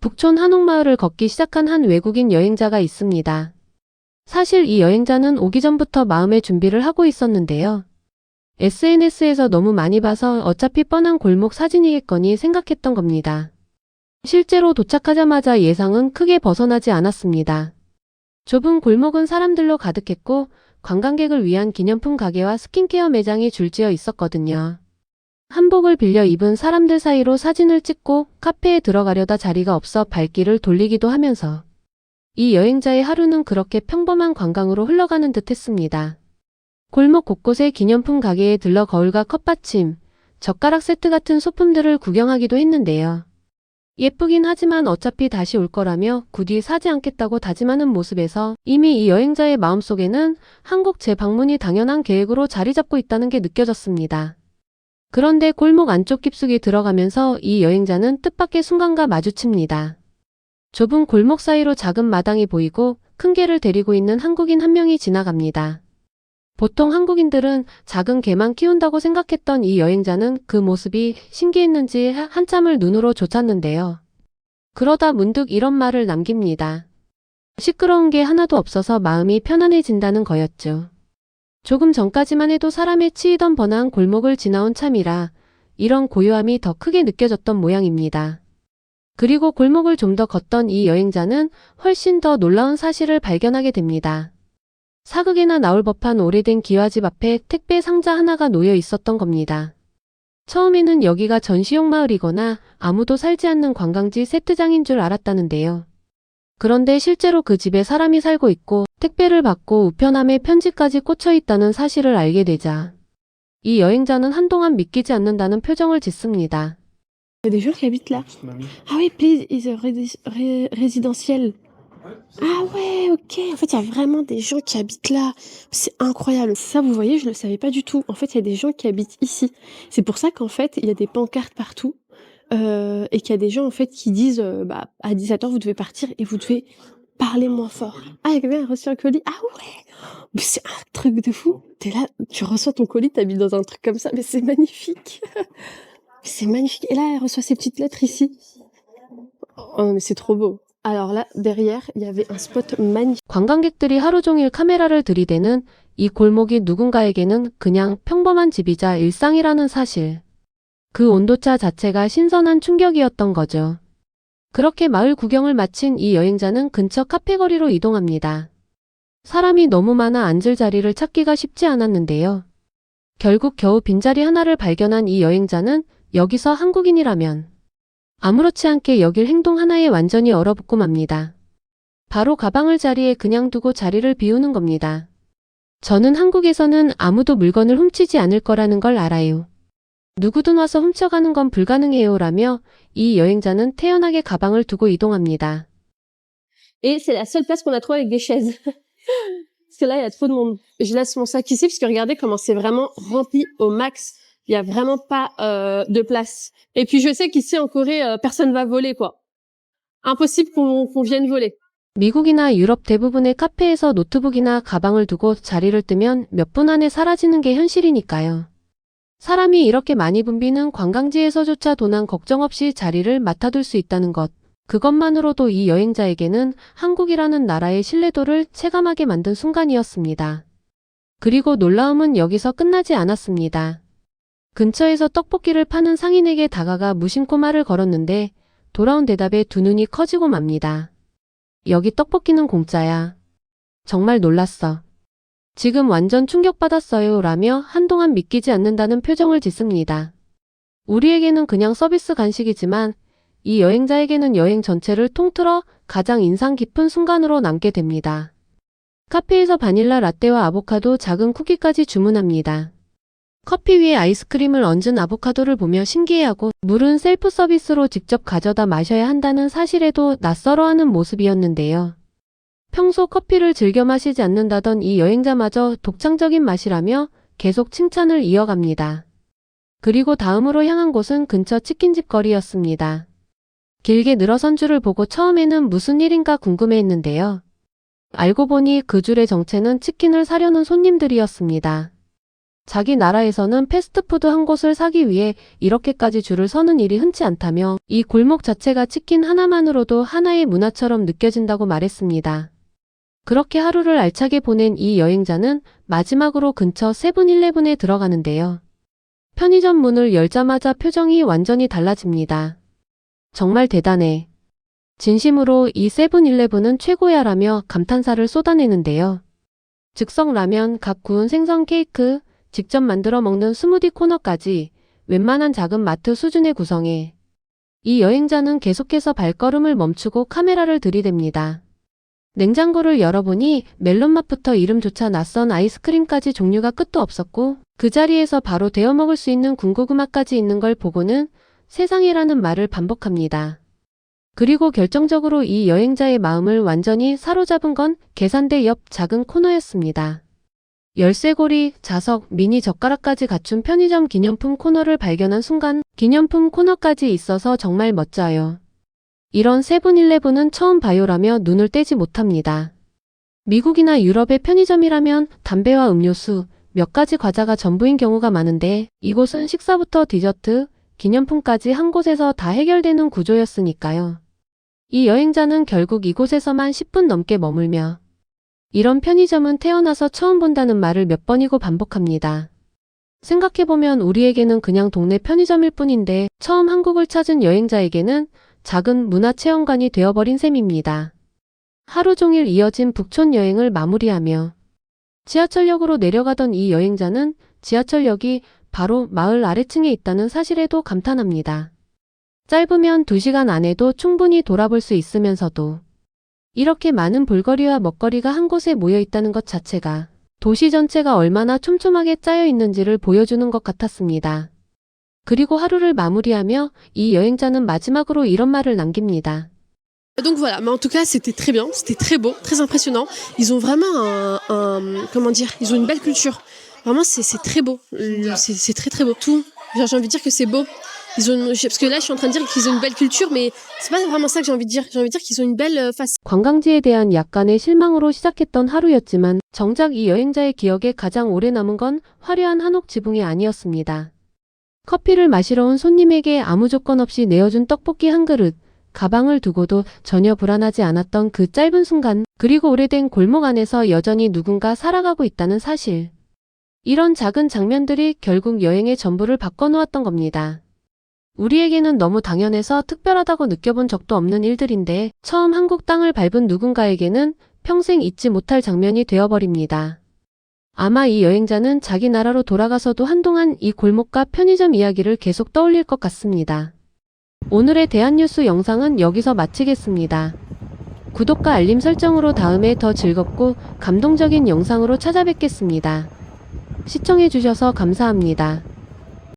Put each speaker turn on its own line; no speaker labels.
북촌 한옥마을을 걷기 시작한 한 외국인 여행자가 있습니다. 사실 이 여행자는 오기 전부터 마음의 준비를 하고 있었는데요. SNS에서 너무 많이 봐서 어차피 뻔한 골목 사진이겠거니 생각했던 겁니다. 실제로 도착하자마자 예상은 크게 벗어나지 않았습니다. 좁은 골목은 사람들로 가득했고 관광객을 위한 기념품 가게와 스킨케어 매장이 줄지어 있었거든요. 한복을 빌려 입은 사람들 사이로 사진을 찍고 카페에 들어가려다 자리가 없어 발길을 돌리기도 하면서 이 여행자의 하루는 그렇게 평범한 관광으로 흘러가는 듯 했습니다. 골목 곳곳에 기념품 가게에 들러 거울과 컵받침, 젓가락 세트 같은 소품들을 구경하기도 했는데요. 예쁘긴 하지만 어차피 다시 올 거라며 굳이 사지 않겠다고 다짐하는 모습에서 이미 이 여행자의 마음속에는 한국 재방문이 당연한 계획으로 자리 잡고 있다는 게 느껴졌습니다. 그런데 골목 안쪽 깊숙이 들어가면서 이 여행자는 뜻밖의 순간과 마주칩니다. 좁은 골목 사이로 작은 마당이 보이고 큰 개를 데리고 있는 한국인 한 명이 지나갑니다. 보통 한국인들은 작은 개만 키운다고 생각했던 이 여행자는 그 모습이 신기했는지 한참을 눈으로 좇았는데요. 그러다 문득 이런 말을 남깁니다. 시끄러운 게 하나도 없어서 마음이 편안해진다는 거였죠. 조금 전까지만 해도 사람에 치이던 번화한 골목을 지나온 참이라 이런 고요함이 더 크게 느껴졌던 모양입니다. 그리고 골목을 좀 더 걷던 이 여행자는 훨씬 더 놀라운 사실을 발견하게 됩니다. 사극에나 나올 법한 오래된 기와집 앞에 택배 상자 하나가 놓여 있었던 겁니다. 처음에는 여기가 전시용 마을이거나 아무도 살지 않는 관광지 세트장인 줄 알았다는데요. 그런데 실제로 그 집에 사람이 살고 있고 택배를 받고 우편함에 편지까지 꽂혀 있다는 사실을 알게 되자 이 여행자는 한동안 믿기지 않는다는 표정을 짓습니다.
Il y a des gens qui habitent là. Ah oui, please, is a résidentiel. Ah ouais, ok. En fait, il y a vraiment des gens qui habitent là. C'est incroyable. Ça, vous voyez, je le savais pas du tout. En fait, il y a des gens qui habitent ici. C'est pour ça qu'en fait, il y a des pancartes partout. Et qu'il y a des gens, en fait, qui disent, bah, à 17h, vous devez partir et vous devez parler moins fort. Ah, il y a quelqu'un qui a reçu un colis. Ah ouais. Mais c'est un truc de fou. T'es là, tu reçois ton colis, t'habites dans un truc comme ça. Mais c'est magnifique. C'est magnifique. Et là, elle reçoit ses petites lettres ici. Oh, mais c'est trop beau. Alors là, derrière, il y avait un spot magnifique.
관광객들이 하루 종일 카메라를 들이대는 이 골목이 누군가에게는 그냥 평범한 집이자 일상이라는 사실. 그 온도차 자체가 신선한 충격이었던 거죠. 그렇게 마을 구경을 마친 이 여행자는 근처 카페 거리로 이동합니다. 사람이 너무 많아 앉을 자리를 찾기가 쉽지 않았는데요. 결국 겨우 빈자리 하나를 발견한 이 여행자는 여기서 한국인이라면 아무렇지 않게 여길 행동 하나에 완전히 얼어붙고 맙니다. 바로 가방을 자리에 그냥 두고 자리를 비우는 겁니다. 저는 한국에서는 아무도 물건을 훔치지 않을 거라는 걸 알아요. 누구든 와서 훔쳐가는 건 불가능해요 라며 이 여행자는 태연하게 가방을 두고 이동합니다.
Et c'est la seule place qu'on a trouvé avec des chaises. Parce que là, il y a trop de monde. Je laisse mon sac ici parce que regardez comment c'est vraiment rempli au max. Il y a vraiment pas de place. Et puis je sais qu'ici en Corée, personne va voler quoi. Impossible qu'on vienne voler.
미국이나 유럽 대부분의 카페에서 노트북이나 가방을 두고 자리를 뜨면 몇 분 안에 사라지는 게 현실이니까요. 사람이 이렇게 많이 붐비는 관광지에서조차 도난 걱정 없이 자리를 맡아둘 수 있다는 것. 그것만으로도 이 여행자에게는 한국이라는 나라의 신뢰도를 체감하게 만든 순간이었습니다. 그리고 놀라움은 여기서 끝나지 않았습니다. 근처에서 떡볶이를 파는 상인에게 다가가 무심코 말을 걸었는데 돌아온 대답에 두 눈이 커지고 맙니다. 여기 떡볶이는 공짜야. 정말 놀랐어. 지금 완전 충격받았어요 라며 한동안 믿기지 않는다는 표정을 짓습니다. 우리에게는 그냥 서비스 간식이지만 이 여행자에게는 여행 전체를 통틀어 가장 인상 깊은 순간으로 남게 됩니다. 카페에서 바닐라 라떼와 아보카도 작은 쿠키까지 주문합니다. 커피 위에 아이스크림을 얹은 아보카도를 보며 신기해하고 물은 셀프 서비스로 직접 가져다 마셔야 한다는 사실에도 낯설어하는 모습이었는데요. 평소 커피를 즐겨 마시지 않는다던 이 여행자마저 독창적인 맛이라며 계속 칭찬을 이어갑니다. 그리고 다음으로 향한 곳은 근처 치킨집 거리였습니다. 길게 늘어선 줄을 보고 처음에는 무슨 일인가 궁금해했는데요. 알고 보니 그 줄의 정체는 치킨을 사려는 손님들이었습니다. 자기 나라에서는 패스트푸드 한 곳을 사기 위해 이렇게까지 줄을 서는 일이 흔치 않다며 이 골목 자체가 치킨 하나만으로도 하나의 문화처럼 느껴진다고 말했습니다. 그렇게 하루를 알차게 보낸 이 여행자는 마지막으로 근처 세븐일레븐에 들어가는데요. 편의점 문을 열자마자 표정이 완전히 달라집니다. 정말 대단해. 진심으로 이 세븐일레븐은 최고야라며 감탄사를 쏟아내는데요. 즉석 라면, 각 구운 생선 케이크, 직접 만들어 먹는 스무디 코너까지 웬만한 작은 마트 수준의 구성에 이 여행자는 계속해서 발걸음을 멈추고 카메라를 들이댑니다. 냉장고를 열어보니 멜론 맛부터 이름조차 낯선 아이스크림까지 종류가 끝도 없었고 그 자리에서 바로 데워 먹을 수 있는 군고구마까지 있는 걸 보고는 세상에라는 말을 반복합니다. 그리고 결정적으로 이 여행자의 마음을 완전히 사로잡은 건 계산대 옆 작은 코너였습니다. 열쇠고리, 자석, 미니 젓가락까지 갖춘 편의점 기념품 코너를 발견한 순간 기념품 코너까지 있어서 정말 멋져요. 이런 세븐일레븐은 처음 봐요라며 눈을 떼지 못합니다. 미국이나 유럽의 편의점이라면 담배와 음료수, 몇 가지 과자가 전부인 경우가 많은데 이곳은 식사부터 디저트, 기념품까지 한 곳에서 다 해결되는 구조였으니까요. 이 여행자는 결국 이곳에서만 10분 넘게 머물며 이런 편의점은 태어나서 처음 본다는 말을 몇 번이고 반복합니다. 생각해보면 우리에게는 그냥 동네 편의점일 뿐인데 처음 한국을 찾은 여행자에게는 작은 문화체험관이 되어버린 셈입니다. 하루 종일 이어진 북촌 여행을 마무리하며 지하철역으로 내려가던 이 여행자는 지하철역이 바로 마을 아래층에 있다는 사실에도 감탄합니다. 짧으면 2시간 안에도 충분히 돌아볼 수 있으면서도 이렇게 많은 볼거리와 먹거리가 한 곳에 모여 있다는 것 자체가 도시 전체가 얼마나 촘촘하게 짜여 있는지를 보여주는 것 같았습니다. 그리고 하루를 마무리하며 이 여행자는 마지막으로 이런 말을 남깁니다.
Donc voilà, mais en tout cas c'était très bien, c'était très beau, très impressionnant. Ils ont vraiment comment dire, ils ont une belle culture. Vraiment c'est très beau, c'est très très beau. Tout, genre, j'ai envie de dire que c'est beau. Ils ont parce que là je suis en train de dire qu'ils ont une belle culture, mais c'est pas vraiment ça que j'ai envie de dire. J'ai envie de dire qu'ils ont une belle face.
관광지에 대한 약간의 실망으로 시작했던 하루였지만 정작 이 여행자의 기억에 가장 오래 남은 건 화려한 한옥 지붕이 아니었습니다. 커피를 마시러 온 손님에게 아무 조건 없이 내어준 떡볶이 한 그릇, 가방을 두고도 전혀 불안하지 않았던 그 짧은 순간, 그리고 오래된 골목 안에서 여전히 누군가 살아가고 있다는 사실. 이런 작은 장면들이 결국 여행의 전부를 바꿔놓았던 겁니다. 우리에게는 너무 당연해서 특별하다고 느껴본 적도 없는 일들인데 처음 한국 땅을 밟은 누군가에게는 평생 잊지 못할 장면이 되어버립니다. 아마 이 여행자는 자기 나라로 돌아가서도 한동안 이 골목과 편의점 이야기를 계속 떠올릴 것 같습니다. 오늘의 대한뉴스 영상은 여기서 마치겠습니다. 구독과 알림 설정으로 다음에 더 즐겁고 감동적인 영상으로 찾아뵙겠습니다. 시청해주셔서 감사합니다.